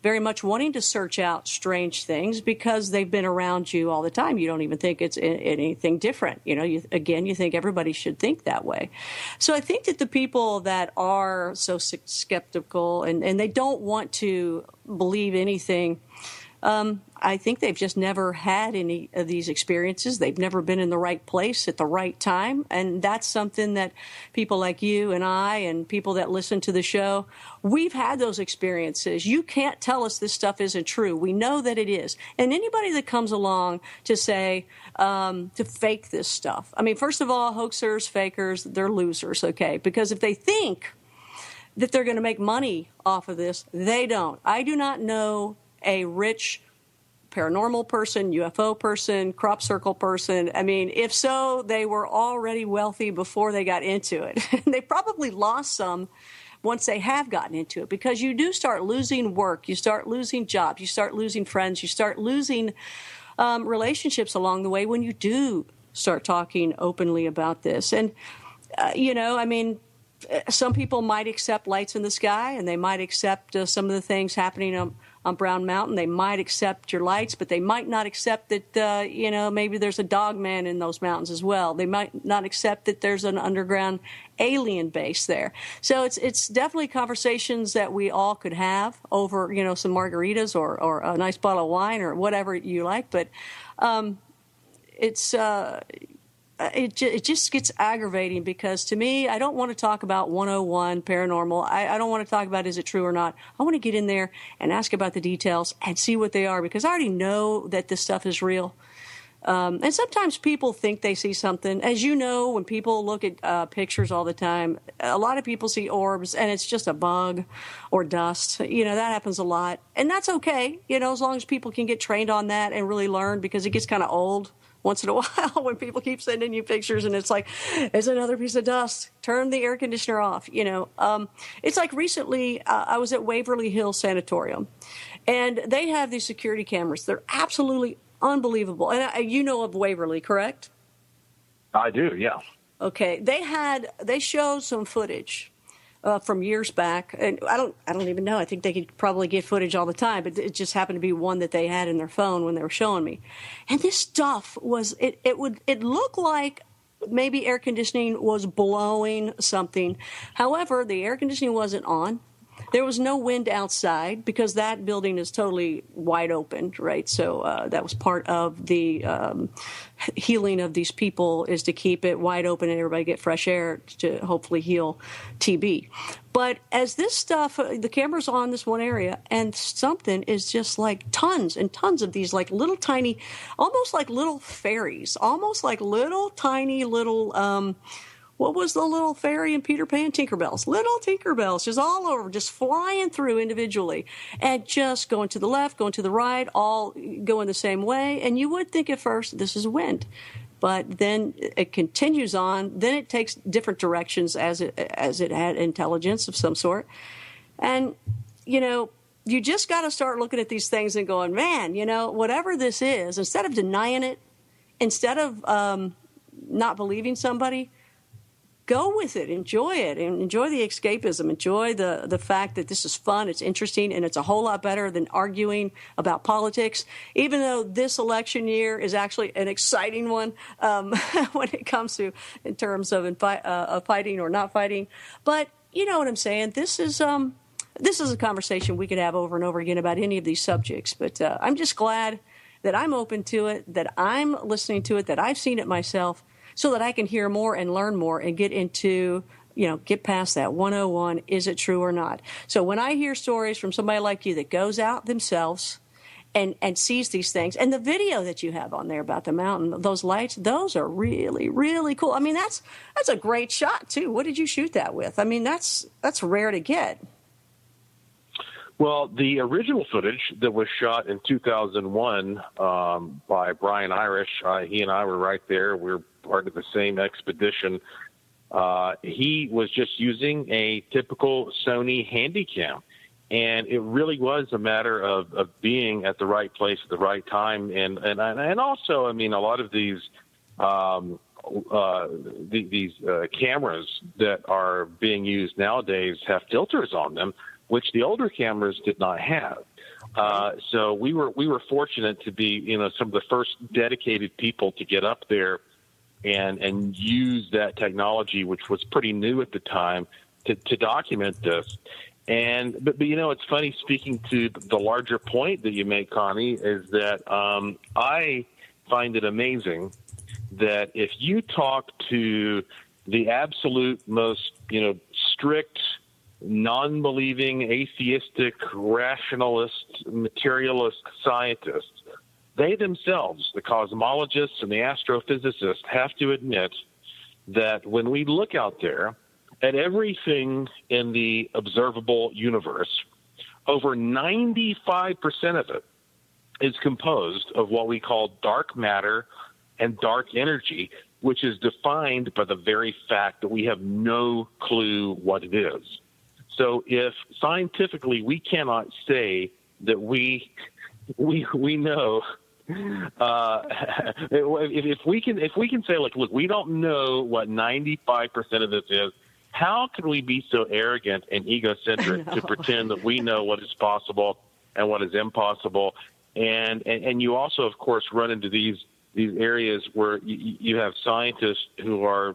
very much wanting to search out strange things because they've been around you all the time. You don't even think it's anything different. You think everybody should think that way. So I think that the people that are so skeptical and they don't want to believe anything, I think they've just never had any of these experiences. They've never been in the right place at the right time. And that's something that people like you and I and people that listen to the show, we've had those experiences. You can't tell us this stuff isn't true. We know that it is. And anybody that comes along to say, to fake this stuff. I mean, first of all, hoaxers, fakers, they're losers, okay? Because if they think that they're going to make money off of this, they don't. I do not know a rich paranormal person, UFO person, crop circle person. I mean, if so, they were already wealthy before they got into it. They probably lost some once they have gotten into it because you do start losing work, you start losing jobs, you start losing friends, you start losing relationships along the way when you do start talking openly about this. And, some people might accept lights in the sky and they might accept some of the things happening on Brown Mountain. They might accept your lights, but they might not accept that, maybe there's a dog man in those mountains as well. They might not accept that there's an underground alien base there. So it's definitely conversations that we all could have over, some margaritas or a nice bottle of wine or whatever you like. But it just gets aggravating because to me, I don't want to talk about 101 paranormal. I don't want to talk about is it true or not. I want to get in there and ask about the details and see what they are because I already know that this stuff is real. And sometimes people think they see something. As you know, when people look at pictures all the time, a lot of people see orbs and it's just a bug or dust. That happens a lot. And that's okay, as long as people can get trained on that and really learn because it gets kind of old once in a while when people keep sending you pictures and it's like, it's another piece of dust. Turn the air conditioner off. It's like recently I was at Waverly Hills Sanatorium and they have these security cameras. They're absolutely unbelievable. And you know of Waverly, correct? I do, yeah. Okay. They showed some footage from years back, and I don't even know. I think they could probably get footage all the time, but it just happened to be one that they had in their phone when they were showing me. And this stuff was it looked like maybe air conditioning was blowing something. However, the air conditioning wasn't on. There was no wind outside because that building is totally wide open, right? So that was part of the healing of these people is to keep it wide open and everybody get fresh air to hopefully heal TB. But as this stuff, the camera's on this one area and something is just like tons and tons of these like little tiny, almost like little fairies, almost like little tiny little what was the little fairy in Peter Pan? Tinkerbells. Little Tinkerbells, just all over, just flying through individually and just going to the left, going to the right, all going the same way. And you would think at first this is wind. But then it continues on. Then it takes different directions as it had intelligence of some sort. And, you just got to start looking at these things and going, man, whatever this is, instead of denying it, instead of not believing somebody, go with it, enjoy it, and enjoy the escapism, enjoy the fact that this is fun, it's interesting, and it's a whole lot better than arguing about politics, even though this election year is actually an exciting one when it comes to in terms of fighting or not fighting. But you know what I'm saying? This is a conversation we could have over and over again about any of these subjects. But I'm just glad that I'm open to it, that I'm listening to it, that I've seen it myself, so that I can hear more and learn more and get into, get past that 101, is it true or not? So when I hear stories from somebody like you that goes out themselves and sees these things, and the video that you have on there about the mountain, those lights, those are really, really cool. I mean, that's a great shot, too. What did you shoot that with? I mean, that's rare to get. Well, the original footage that was shot in 2001 by Brian Irish, he and I were right there. We were part of the same expedition. He was just using a typical Sony Handycam, and it really was a matter of being at the right place at the right time. And also, I mean, a lot of these cameras that are being used nowadays have filters on them, which the older cameras did not have. So we were fortunate to be, some of the first dedicated people to get up there and use that technology, which was pretty new at the time, to document this. But it's funny, speaking to the larger point that you make, Connie, is that I find it amazing that if you talk to the absolute most, strict, non-believing, atheistic, rationalist, materialist scientists, they themselves, the cosmologists and the astrophysicists, have to admit that when we look out there at everything in the observable universe, over 95% of it is composed of what we call dark matter and dark energy, which is defined by the very fact that we have no clue what it is. So if scientifically we cannot say that we know, if we can say, like, look, we don't know what 95% of this is, how can we be so arrogant and egocentric to pretend that we know what is possible and what is impossible? And you also, of course, run into these areas where you have scientists who are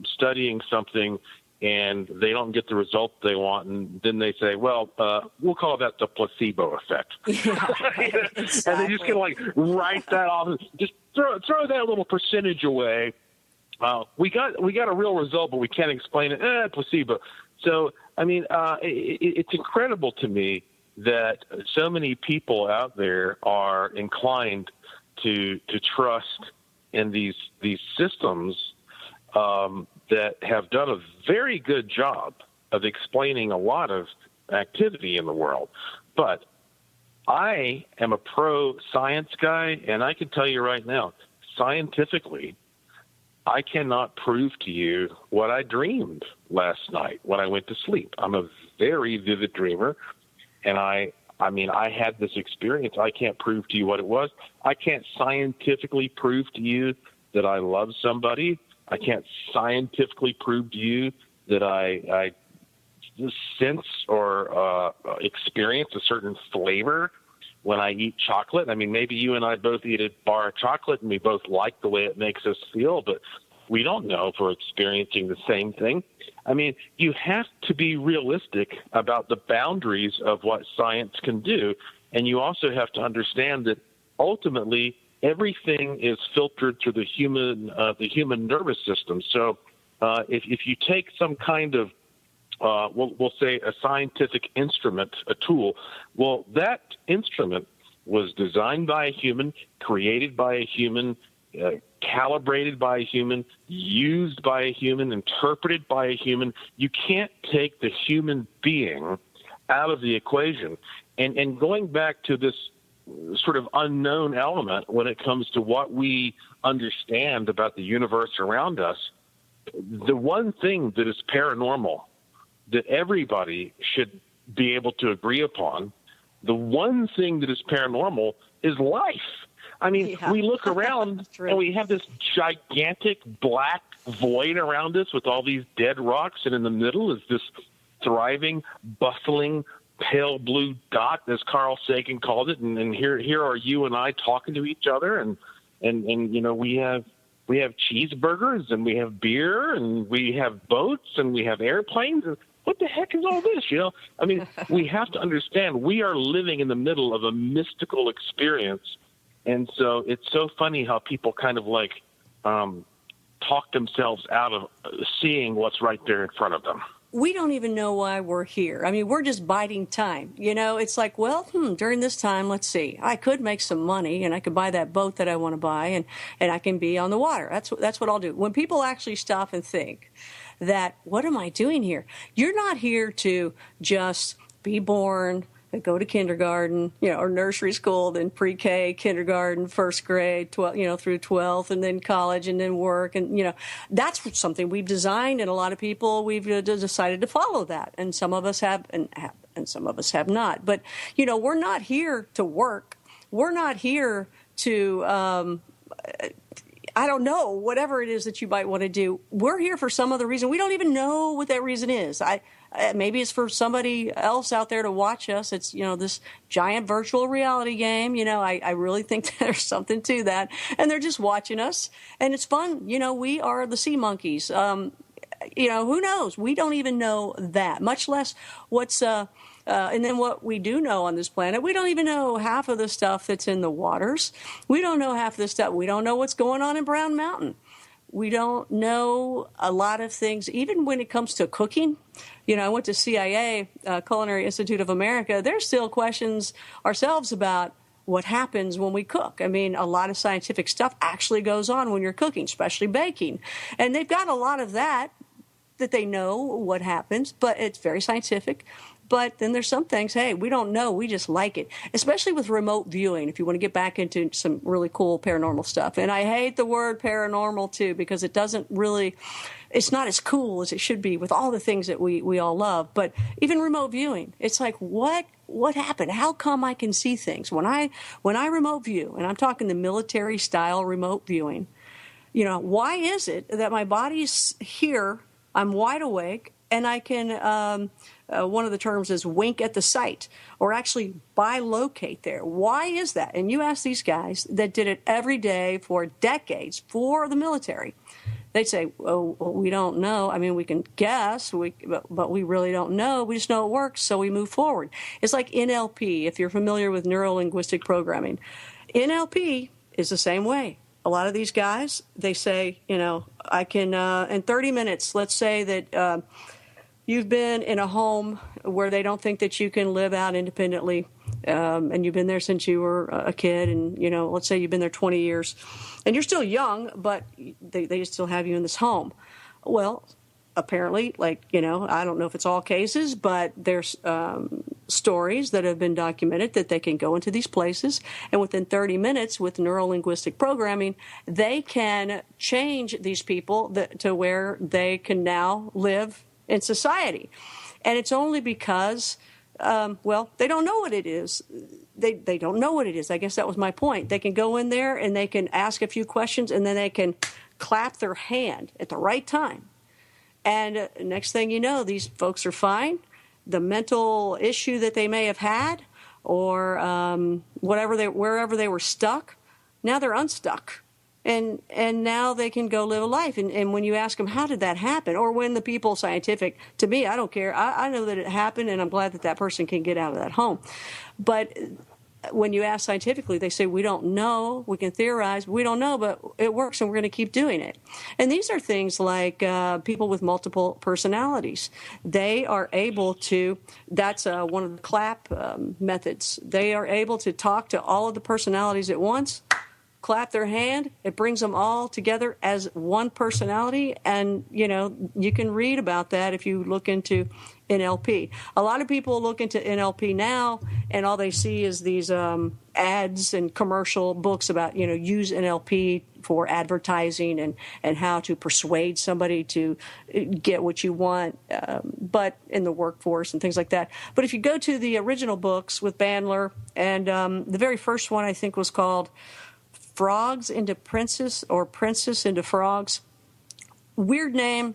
studying something and they don't get the result they want, and then they say, well, we'll call that the placebo effect. Yeah, exactly. And they just can, write that off. Just throw that little percentage away. We got a real result, but we can't explain it. Placebo. So, I mean, it's incredible to me that so many people out there are inclined to trust in these systems that have done a very good job of explaining a lot of activity in the world. But I am a pro-science guy, and I can tell you right now, scientifically, I cannot prove to you what I dreamed last night when I went to sleep. I'm a very vivid dreamer, and I had this experience. I can't prove to you what it was. I can't scientifically prove to you that I love somebody. I can't scientifically prove to you that I sense or experience a certain flavor when I eat chocolate. I mean, maybe you and I both eat a bar of chocolate and we both like the way it makes us feel, but we don't know if we're experiencing the same thing. I mean, you have to be realistic about the boundaries of what science can do, and you also have to understand that ultimately everything is filtered through the human nervous system. So if you take some kind of we'll say a scientific instrument, a tool, well, that instrument was designed by a human, created by a human, calibrated by a human, used by a human, interpreted by a human. You can't take the human being out of the equation. And going back to this sort of unknown element when it comes to what we understand about the universe around us, the one thing that is paranormal that everybody should be able to agree upon, the one thing that is paranormal is life. I mean, Yeah. we look around True. and we have this gigantic black void around us with all these dead rocks, and in the middle is this thriving, bustling, pale blue dot, as Carl Sagan called it. And here are you and I talking to each other, and you know, we have cheeseburgers, and we have beer, and we have boats, and we have airplanes. And what the heck is all this? You know, I mean, we have to understand we are living in the middle of a mystical experience. And so it's so funny how people kind of like talk themselves out of seeing what's right there in front of them. We don't even know why we're here. I mean, we're just biding time. You know, it's like, well, during this time, let's see, I could make some money and I could buy that boat that I want to buy, and I can be on the water. That's what I'll do. When people actually stop and think that, what am I doing here? You're not here to just be born, go to kindergarten, you know, or nursery school, then pre-K, kindergarten, first grade, 12, you know, through 12th, and then college, and then work. And, you know, that's something we've designed, and a lot of people, we've decided to follow that. And some of us have, and some of us have not. But, you know, we're not here to work. We're not here to, I don't know, whatever it is that you might want to do. We're here for some other reason. We don't even know what that reason is. Maybe it's for somebody else out there to watch us. It's, you know, this giant virtual reality game. You know, I really think there's something to that. And they're just watching us. And it's fun. You know, we are the sea monkeys. You know, who knows? We don't even know that, much less what's... and then what we do know on this planet, we don't even know half of the stuff that's in the waters. We don't know half of the stuff. We don't know what's going on in Brown Mountain. We don't know a lot of things, even when it comes to cooking. You know, I went to CIA, Culinary Institute of America. There's still questions ourselves about what happens when we cook. I mean, a lot of scientific stuff actually goes on when you're cooking, especially baking. And they've got a lot of that they know what happens, but it's very scientific. But then there's some things, hey, we don't know. We just like it, especially with remote viewing, if you want to get back into some really cool paranormal stuff. And I hate the word paranormal, too, because it doesn't really, it's not as cool as it should be with all the things that we all love. But even remote viewing, it's like, what happened? How come I can see things? When I remote view, and I'm talking the military-style remote viewing, you know, why is it that my body's here, I'm wide awake, and I can, one of the terms is wink at the sight, or actually bilocate there. Why is that? And you ask these guys that did it every day for decades for the military. They'd say, oh, we don't know. I mean, we can guess, but we really don't know. We just know it works, so we move forward. It's like NLP, if you're familiar with neuro-linguistic programming. NLP is the same way. A lot of these guys, they say, you know, I can, in 30 minutes, let's say that you've been in a home where they don't think that you can live out independently, and you've been there since you were a kid, and, you know, let's say you've been there 20 years, and you're still young, but they still have you in this home. Well, apparently, like, you know, I don't know if it's all cases, but there's stories that have been documented that they can go into these places, and within 30 minutes with neuro-linguistic programming, they can change these people to where they can now live in society. And it's only because, well, they don't know what it is. They don't know what it is. I guess that was my point. They can go in there and they can ask a few questions, and then they can clap their hand at the right time. And next thing you know, these folks are fine. The mental issue that they may have had, or wherever they were stuck, now they're unstuck. And now they can go live a life. And when you ask them, how did that happen? Or when the people scientific, to me, I don't care. I know that it happened, and I'm glad that person can get out of that home. But when you ask scientifically, they say, we don't know. We can theorize. We don't know, but it works, and we're going to keep doing it. And these are things like people with multiple personalities. They are able to, that's one of the clap methods. They are able to talk to all of the personalities at once, clap their hand. It brings them all together as one personality. And, you know, you can read about that if you look into NLP. A lot of people look into NLP now, and all they see is these ads and commercial books about, you know, use NLP for advertising and how to persuade somebody to get what you want, but in the workforce and things like that. But if you go to the original books with Bandler, and the very first one I think was called frogs into princess or princess into frogs. Weird name,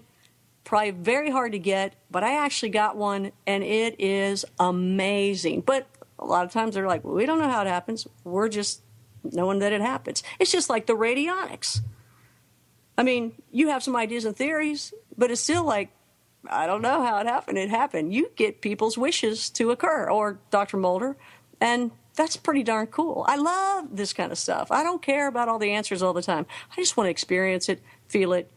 probably very hard to get, but I actually got one, and it is amazing. But a lot of times they're like, well, we don't know how it happens. We're just knowing that it happens. It's just like the radionics. I mean, you have some ideas and theories, but it's still like, I don't know how it happened. It happened. You get people's wishes to occur, or Dr. Mulder, and that's pretty darn cool. I love this kind of stuff. I don't care about all the answers all the time. I just want to experience it, feel it,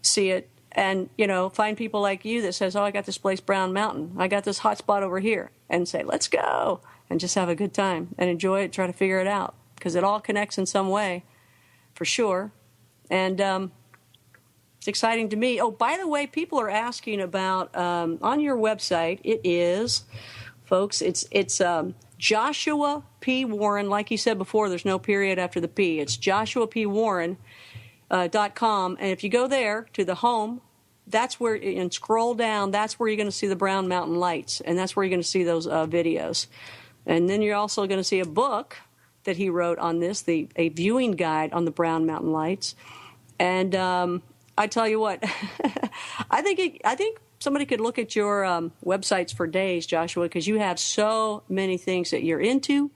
see it, and, find people like you that says, oh, I got this place, Brown Mountain. I got this hot spot over here, and say, let's go, and just have a good time and enjoy it, try to figure it out, because it all connects in some way, for sure. And it's exciting to me. Oh, by the way, people are asking about, on your website, it is, folks, it's Joshua P. Warren. Like you said before, there's no period after the P. It's joshuapwarren.com. And if you go there to the home, that's where, and scroll down, that's where you're going to see the Brown Mountain Lights. And that's where you're going to see those videos. And then you're also going to see a book that he wrote on this, a viewing guide on the Brown Mountain Lights. And I tell you what, I think somebody could look at your websites for days, Joshua, because you have so many things that you're into.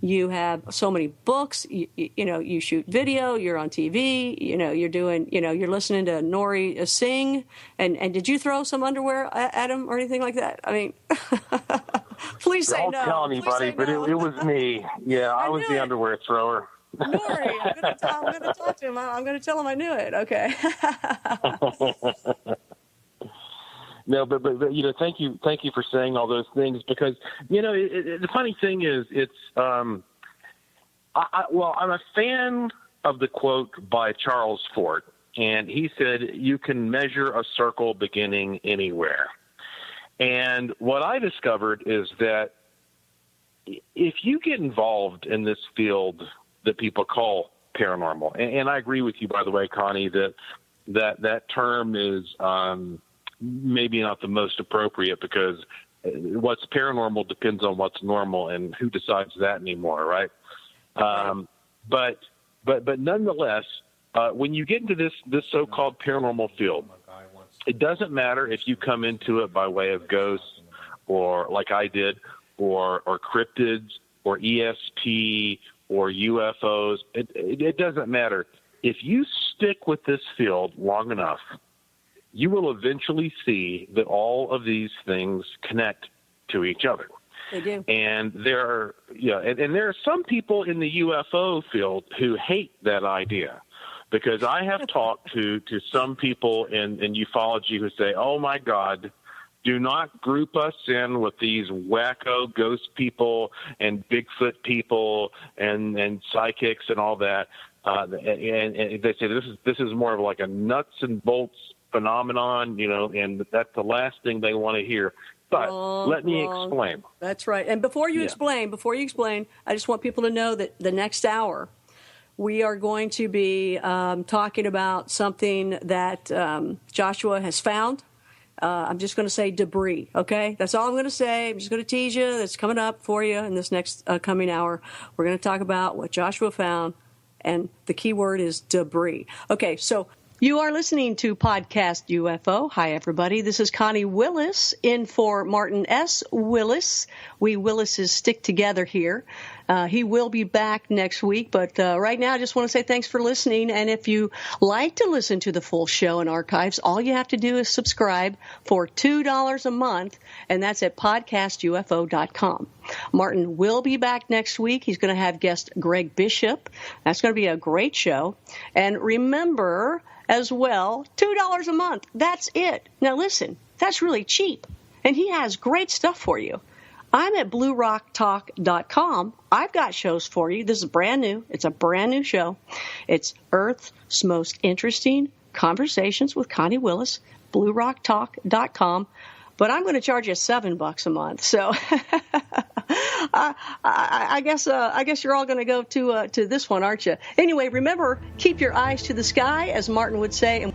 You have so many books. You shoot video. You're on TV. You're doing. You're listening to Nori sing. And did you throw some underwear at him or anything like that? I mean, please say no. Don't tell anybody, but it was me. Yeah, I was the underwear thrower. Nori, I'm going to talk to him. I'm going to tell him I knew it. Okay. No, but thank you for saying all those things, because the funny thing is I'm a fan of the quote by Charles Fort, and he said you can measure a circle beginning anywhere. And what I discovered is that if you get involved in this field that people call paranormal, and I agree with you, by the way, Connie, that term is maybe not the most appropriate, because what's paranormal depends on what's normal, and who decides that anymore, right? But nonetheless, when you get into this so-called paranormal field, it doesn't matter if you come into it by way of ghosts, or like I did, or cryptids, or ESP, or UFOs. It doesn't matter. If you stick with this field long enough, you will eventually see that all of these things connect to each other. They do. And there are some people in the UFO field who hate that idea, because I have talked to some people in ufology who say, oh my God, do not group us in with these wacko ghost people and Bigfoot people and psychics and all that. And they say this is more of like a nuts and bolts phenomenon, and that's the last thing they want to hear. But let me explain. That's right. And before you explain, I just want people to know that the next hour we are going to be talking about something that Joshua has found. I'm just going to say debris, okay? That's all I'm going to say. I'm just going to tease you. That's coming up for you in this next coming hour. We're going to talk about what Joshua found, and the key word is debris. Okay, so you are listening to Podcast UFO. Hi, everybody. This is Connie Willis in for Martin S. Willis. We Willises stick together here. He will be back next week, but right now I just want to say thanks for listening. And if you like to listen to the full show and archives, all you have to do is subscribe for $2 a month, and that's at podcastufo.com. Martin will be back next week. He's going to have guest Greg Bishop. That's going to be a great show. And remember as well, $2 a month. That's it. Now listen, that's really cheap, and he has great stuff for you. I'm at bluerocktalk.com. I've got shows for you. This is brand new. It's a brand new show. It's Earth's Most Interesting Conversations with Connie Willis, bluerocktalk.com. But I'm going to charge you $7 a month. So I guess you're all going to go to this one, aren't you? Anyway, remember, keep your eyes to the sky, as Martin would say.